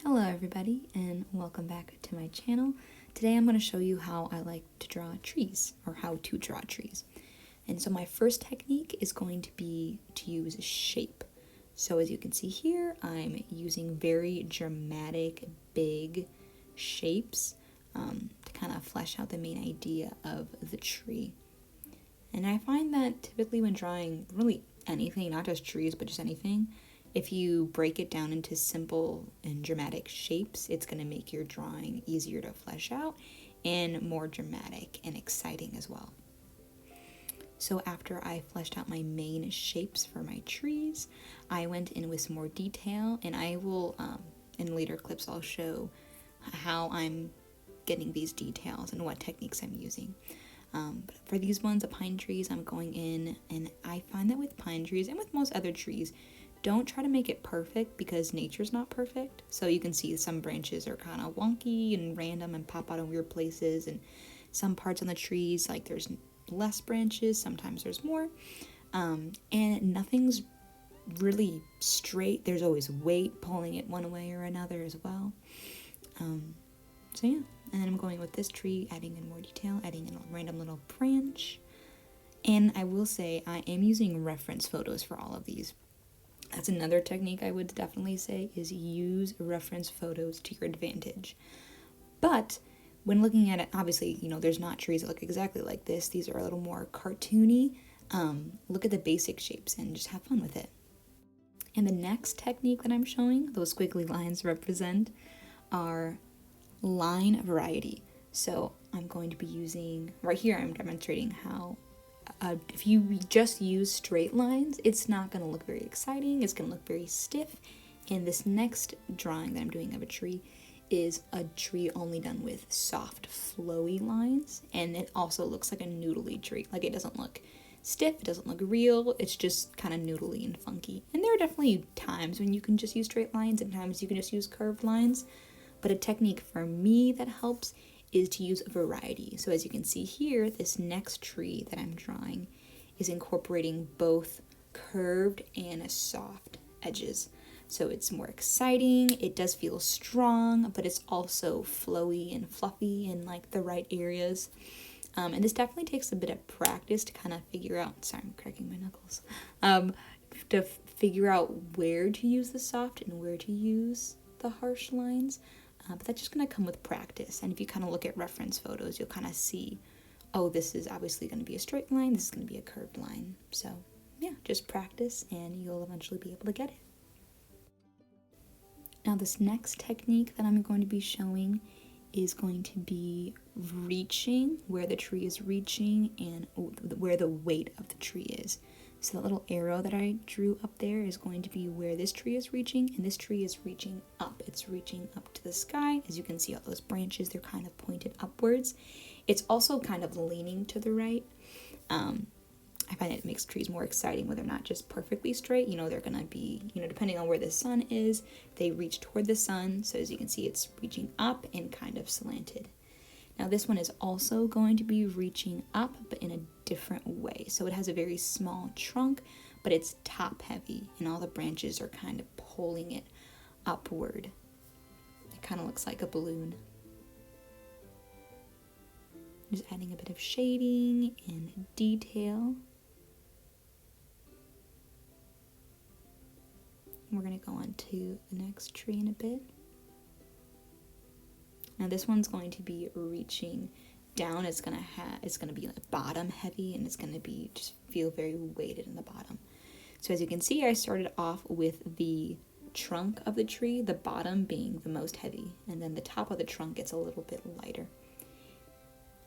Hello everybody and welcome back to my channel. Today I'm going to show you how I like to draw trees, or how to draw trees. And so my first technique is going to be to use shape. So as you can see here, I'm using very dramatic, big shapes to kind of flesh out the main idea of the tree. And I find that typically when drawing really anything, not just trees, but just anything, if you break it down into simple and dramatic shapes, it's going to make your drawing easier to flesh out and more dramatic and exciting as well. So after I fleshed out my main shapes for my trees, I went in with some more detail, and I will, in later clips, I'll show how I'm getting these details and what techniques I'm using. But for these ones, the pine trees, I'm going in, and I find that with pine trees and with most other trees, don't try to make it perfect because nature's not perfect. So you can see some branches are kind of wonky and random and pop out in weird places, and some parts on the trees, like there's less branches, sometimes there's more, and nothing's really straight. There's always weight pulling it one way or another as well. So yeah, and then I'm going with this tree, adding in more detail, adding in a random little branch. And I will say I am using reference photos for all of these. That's another technique I would definitely say, is use reference photos to your advantage. But when looking at it, obviously, there's not trees that look exactly like this. These are a little more cartoony. Look at the basic shapes and just have fun with it. And the next technique that I'm showing, those squiggly lines represent, are line variety. So I'm going to be using, right here I'm demonstrating how if you just use straight lines, it's not going to look very exciting. It's going to look very stiff. And this next drawing that I'm doing of a tree is a tree only done with soft, flowy lines. And it also looks like a noodly tree. Like, it doesn't look stiff, it doesn't look real. It's just kind of noodly and funky. And there are definitely times when you can just use straight lines and times you can just use curved lines. But a technique for me that helps is to use variety. So as you can see here, this next tree that I'm drawing is incorporating both curved and soft edges. So it's more exciting, it does feel strong, but it's also flowy and fluffy in like the right areas. And this definitely takes a bit of practice to kind of figure out, sorry, I'm cracking my knuckles, to figure out where to use the soft and where to use the harsh lines. But that's just going to come with practice. And if you kind of look at reference photos, you'll kind of see, oh, this is obviously going to be a straight line, this is going to be a curved line. So yeah, just practice and you'll eventually be able to get it. Now this next technique that I'm going to be showing is going to be reaching, where the tree is reaching and where the weight of the tree is. So that little arrow that I drew up there is going to be where this tree is reaching, and this tree is reaching up. It's reaching up to the sky. As you can see, all those branches, they're kind of pointed upwards. It's also kind of leaning to the right. I find it makes trees more exciting when they're not just perfectly straight. They're going to be, depending on where the sun is, they reach toward the sun. So as you can see, it's reaching up and kind of slanted. Now this one is also going to be reaching up, but in a different way. So it has a very small trunk, but it's top heavy, and all the branches are kind of pulling it upward. It kind of looks like a balloon. Just adding a bit of shading and detail. We're going to go on to the next tree in a bit. Now this one's going to be reaching down. It's going to be like bottom heavy, and it's going to be just feel very weighted in the bottom. So as you can see, I started off with the trunk of the tree, the bottom being the most heavy, and then the top of the trunk gets a little bit lighter.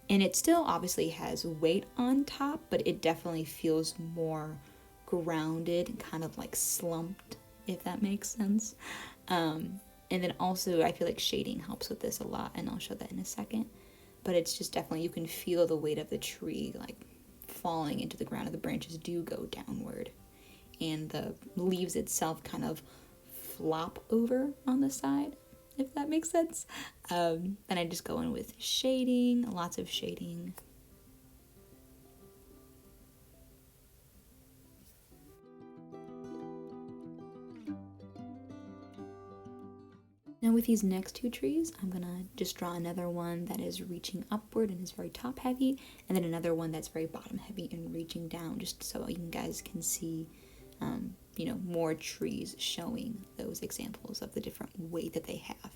And it still obviously has weight on top, but it definitely feels more grounded and kind of like slumped, if that makes sense. And then also I feel like shading helps with this a lot, and I'll show that in a second. But it's just definitely, you can feel the weight of the tree like falling into the ground, and the branches do go downward. And the leaves itself kind of flop over on the side, if that makes sense. Then I just go in with shading, lots of shading. Now with these next two trees, I'm gonna just draw another one that is reaching upward and is very top heavy, and then another one that's very bottom heavy and reaching down, just so you guys can see, more trees showing those examples of the different weight that they have.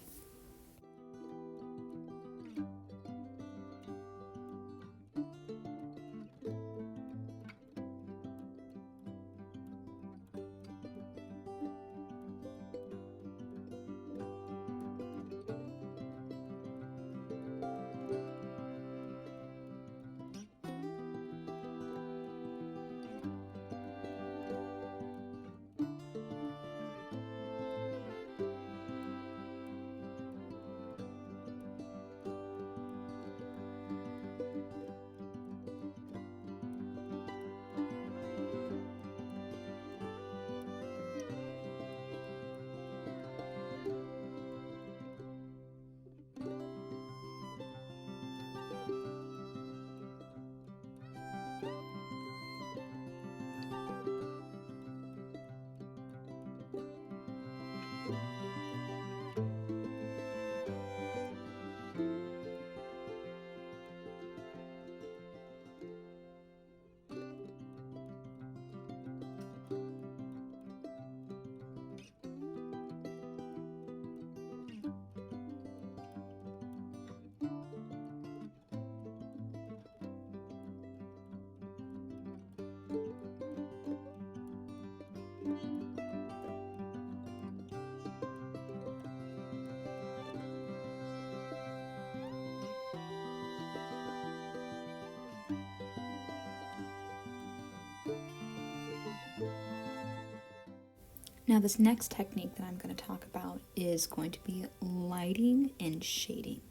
Now this next technique that I'm going to talk about is going to be lighting and shading.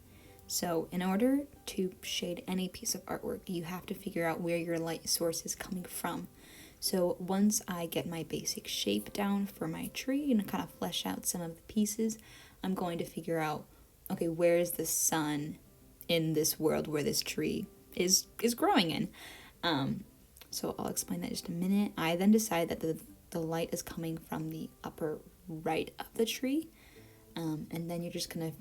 So in order to shade any piece of artwork, you have to figure out where your light source is coming from. So once I get my basic shape down for my tree and kind of flesh out some of the pieces, I'm going to figure out, okay, where is the sun in this world where this tree is growing in? So I'll explain that in just a minute. I then decide that the light is coming from the upper right of the tree, and then you're just gonna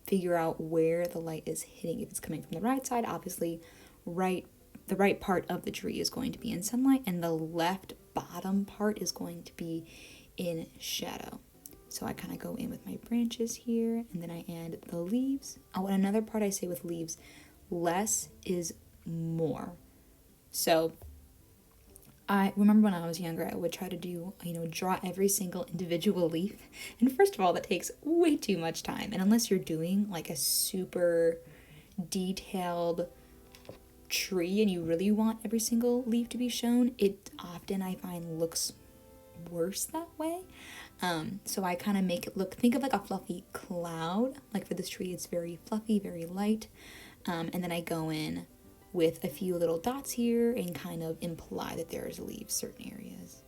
figure out where the light is hitting. If it's coming from the right side, obviously the right part of the tree is going to be in sunlight, and the left bottom part is going to be in shadow. So I kind of go in with my branches here, and then I add the leaves. Oh, and another part I say with leaves, less is more. So I remember when I was younger, I would try to draw every single individual leaf. And first of all, that takes way too much time. And unless you're doing like a super detailed tree and you really want every single leaf to be shown, it often, I find, looks worse that way. So I kind of make it think of like a fluffy cloud. Like for this tree, it's very fluffy, very light. And then I go in with a few little dots here and kind of imply that there's leaves certain areas.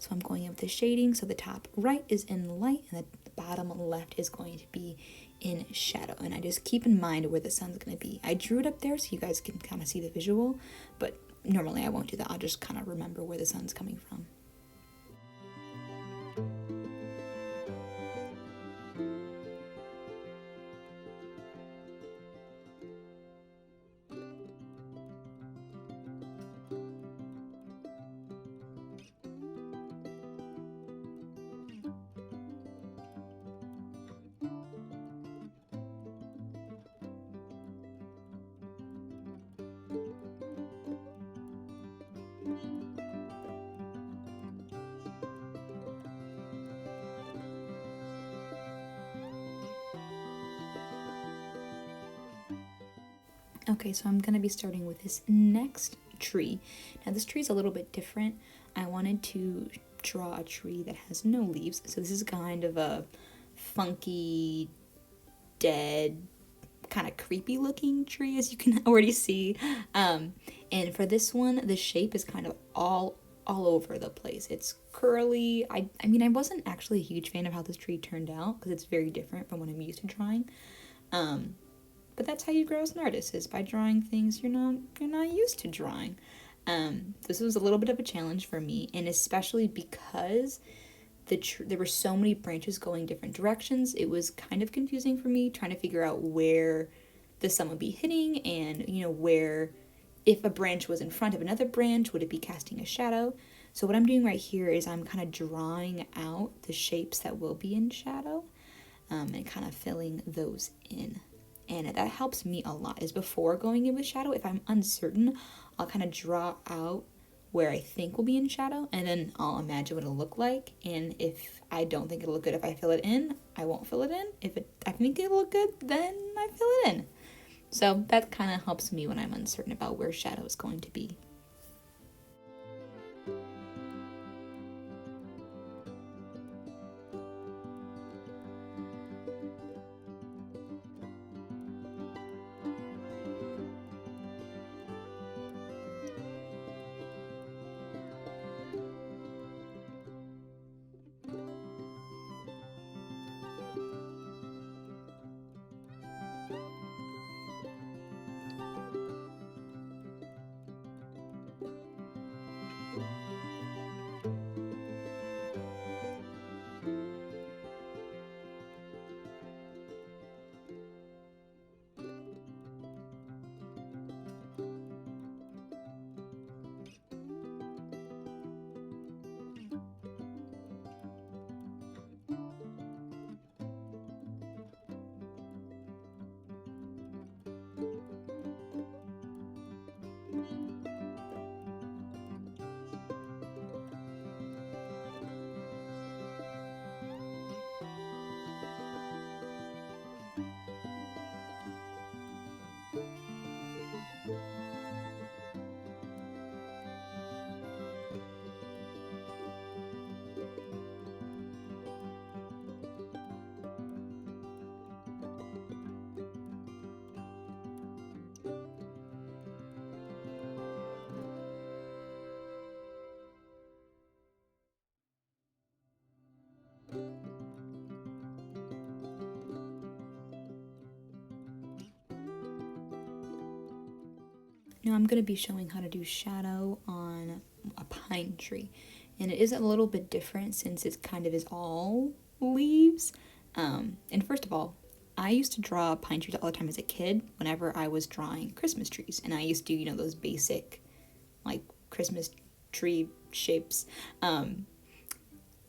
So I'm going in with the shading, so the top right is in light and the bottom left is going to be in shadow. And I just keep in mind where the sun's going to be. I drew it up there so you guys can kind of see the visual, but normally I won't do that. I'll just kind of remember where the sun's coming from. Okay, so I'm going to be starting with this next tree. Now this tree is a little bit different. I wanted to draw a tree that has no leaves. So this is kind of a funky, dead, kind of creepy looking tree, as you can already see. And for this one, the shape is kind of all over the place. It's curly. I mean, I wasn't actually a huge fan of how this tree turned out because it's very different from what I'm used to drawing. But that's how you grow as an artist, is by drawing things you're not used to drawing. This was a little bit of a challenge for me, and especially because there were so many branches going different directions. It was kind of confusing for me trying to figure out where the sun would be hitting, and where, if a branch was in front of another branch, would it be casting a shadow. So what I'm doing right here is I'm kind of drawing out the shapes that will be in shadow, and kind of filling those in. And that helps me a lot, is before going in with shadow, if I'm uncertain, I'll kind of draw out where I think will be in shadow, and then I'll imagine what it'll look like. And if I don't think it'll look good if I fill it in, I won't fill it in. If I think it'll look good, then I fill it in. So that kind of helps me when I'm uncertain about where shadow is going to be. Now I'm going to be showing how to do shadow on a pine tree. And it is a little bit different since it kind of is all leaves. And first of all, I used to draw pine trees all the time as a kid whenever I was drawing Christmas trees. And I used to do, those basic, like, Christmas tree shapes.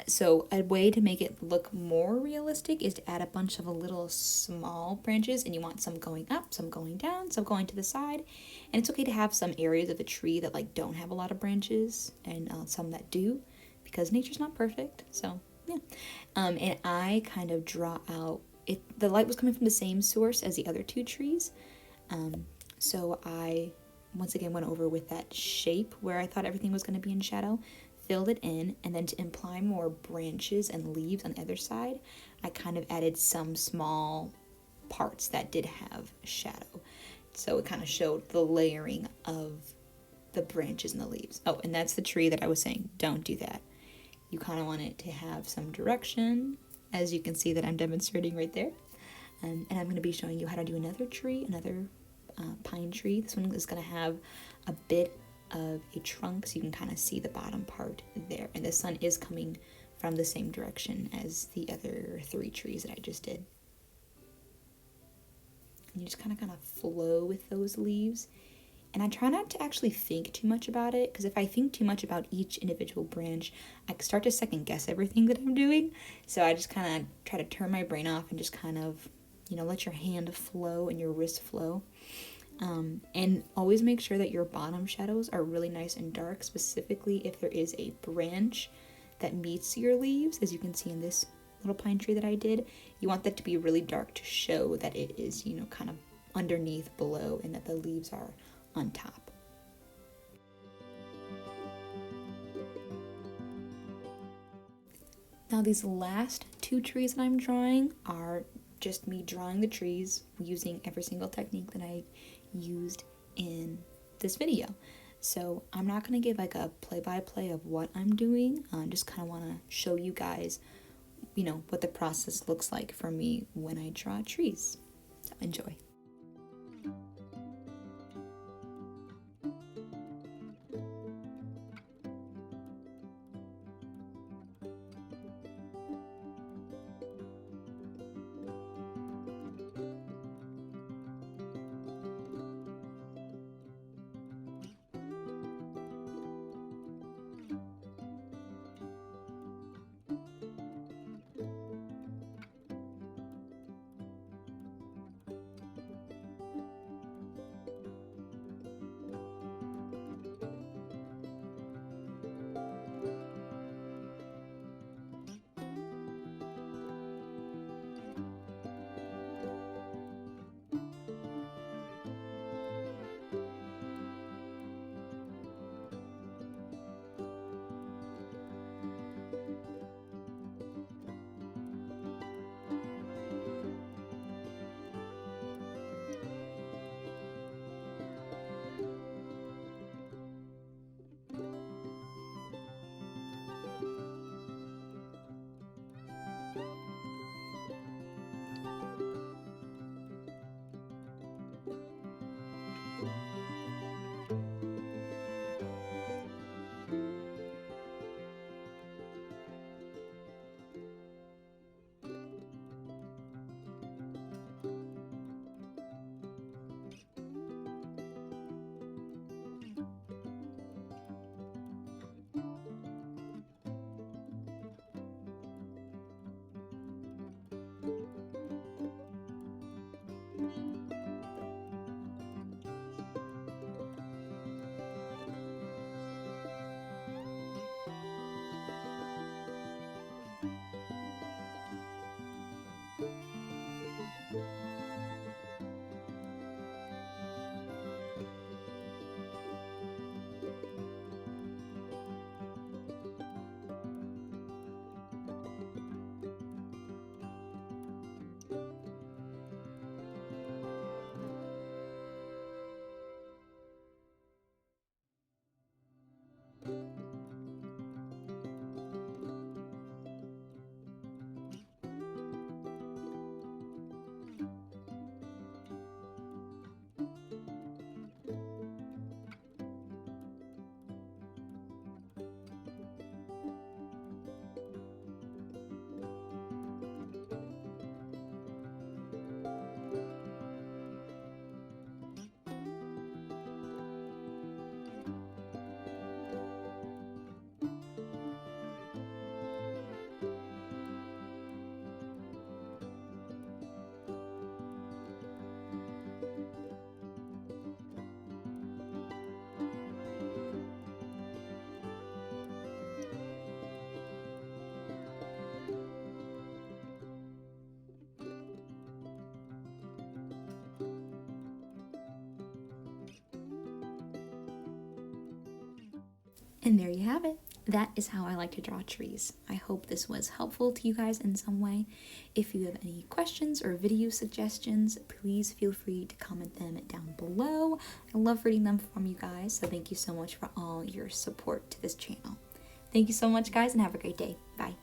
So a way to make it look more realistic is to add a bunch of little small branches, and you want some going up, some going down, some going to the side. And it's okay to have some areas of the tree that don't have a lot of branches, and some that do, because nature's not perfect. So yeah. And I kind of draw out it. The light was coming from the same source as the other two trees. So I once again went over with that shape where I thought everything was going to be in shadow, filled it in, and then to imply more branches and leaves on the other side, I kind of added some small parts that did have shadow. So it kind of showed the layering of the branches and the leaves. Oh, and that's the tree that I was saying, don't do that. You kind of want it to have some direction, as you can see that I'm demonstrating right there. And I'm going to be showing you how to do another tree, another pine tree. This one is going to have a bit of a trunk, so you can kind of see the bottom part there, and the sun is coming from the same direction as the other three trees that I just did. And you just kind of flow with those leaves, and I try not to actually think too much about it, because if I think too much about each individual branch, I start to second guess everything that I'm doing. So I just kind of try to turn my brain off and just kind of let your hand flow and your wrist flow. And always make sure that your bottom shadows are really nice and dark, specifically if there is a branch that meets your leaves, as you can see in this little pine tree that I did. You want that to be really dark to show that it is, kind of underneath, below, and that the leaves are on top. Now these last two trees that I'm drawing are just me drawing the trees using every single technique that I used in this video. So I'm not going to give a play-by-play of what I'm doing. I just kind of want to show you guys, what the process looks like for me when I draw trees. So enjoy. And there you have it. That is how I like to draw trees. I hope this was helpful to you guys in some way. If you have any questions or video suggestions, please feel free to comment them down below. I love reading them from you guys, so thank you so much for all your support to this channel. Thank you so much, guys, and have a great day. Bye.